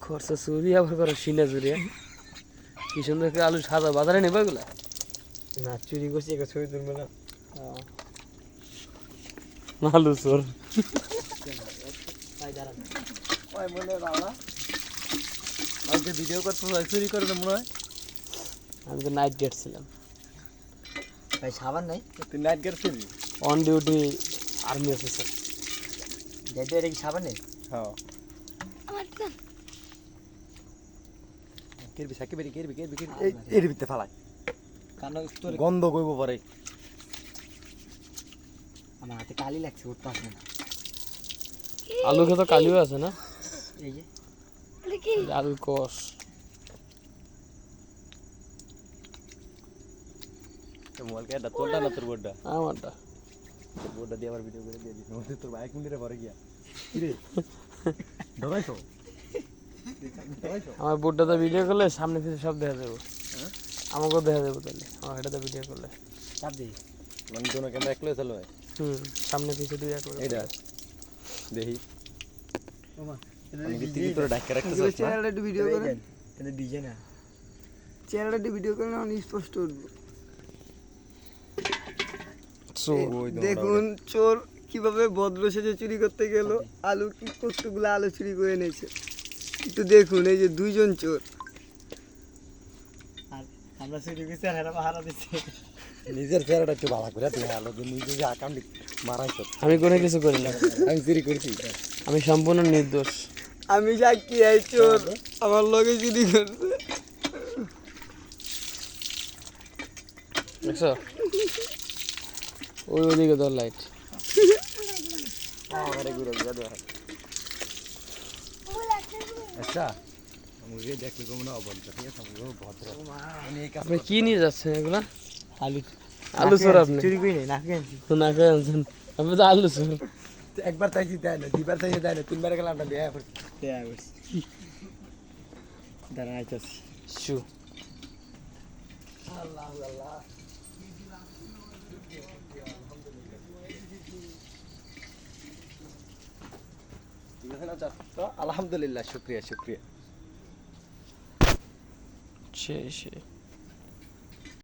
খরচা চুরি আবার করো সিনা চুরি কি সুন্দর করে আলু সাদা বাজারে নেবে এগুলা না চুরি করছি একটা ছবি তুলবো না আলু চোর ভিডিও করতে চুরি করে মনে হয় আমি তো নাইট গেট ছিলাম ভাই সাবান নাই তুই নাইট গেট ছিলি অন ডিউটি আর্মি অফিসার যাইতে এটা কি সাবান নেই হ্যাঁ কেরবি সাকি বেরি কেরবি এর ভিতরে ফালাই কানো তোর গন্ধ কইব পরে আমার হাতে কালি লাগছে উঠতে আসে না আলু খেতে কালিও আছে না এই যে আলু কষ মোবাইল কে এটা তোরটা না তোর বোর্ডটা আমারটা তোর বোর্ডটা দিয়ে আবার ভিডিও করে দিয়ে দিস নইলে তোর বাইক মুন্ডিরে পরে গিয়া কি রে দবাইছো আমার বোর্ডটাতে ভিডিও করলে সামনে পিছনে সব দেখা যাবে আমাকেও দেখা যাবে তাহলে আমার এটাতে ভিডিও করলে চাপ দিই মানে দোনো ক্যামেরা একলাই চালু হয় সামনে পিছনে দুই এক করে এইটা দেখি আমি কি তুই তোর ডাক রাখতে চাস না চ্যানেলটা একটু ভিডিও করে এটা ডিজে না চ্যানেলটা একটু ভিডিও করলে অনেক স্পষ্ট উঠবে দেখুন চোর কিভাবে ভদ্র সেজে চুরি করতে গেল আলু কি কতগুলো আলু চুরি করে এনেছে একটু দেখুন এই যে দুইজন চোর আর আমরা চুরি করছি আর এরা পাহারা দিচ্ছে নিজের চেহারাটা একটু ভালো করে তুই আলো দিয়ে নিজে যে আকাম মারাইছ আমি কোনো কিছু করি না আমি চুরি করছি আমি সম্পূর্ণ নির্দোষ আমি সাক্ষী এই চোর আমার লগে চুরি করছে দেখছো ওই ওদিকে তোর লাইট আমারে ঘুরে ঘুরে দেওয়া আচ্ছা মুঝে দেখলে কম না অবন্ত ঠিক আছে আমি ভদ্র আমি এই কাজ আপনি কি নিয়ে যাচ্ছেন এগুলা আলু আলু চোর আপনি চুরি করি নাই না কেনছি তো না খেয়ে আনছেন আপনি তো আলু চোর একবার চাইছি দেয় না দুইবার চাইছি দেয় না তিনবার গেলাম না দেয়া করছি দেয়া করছি দাঁড়া আইতাছি শু আল্লাহ আল্লাহ আলহামদুলিল্লাহ শুক্রিয়া শুক্রিয়া সেই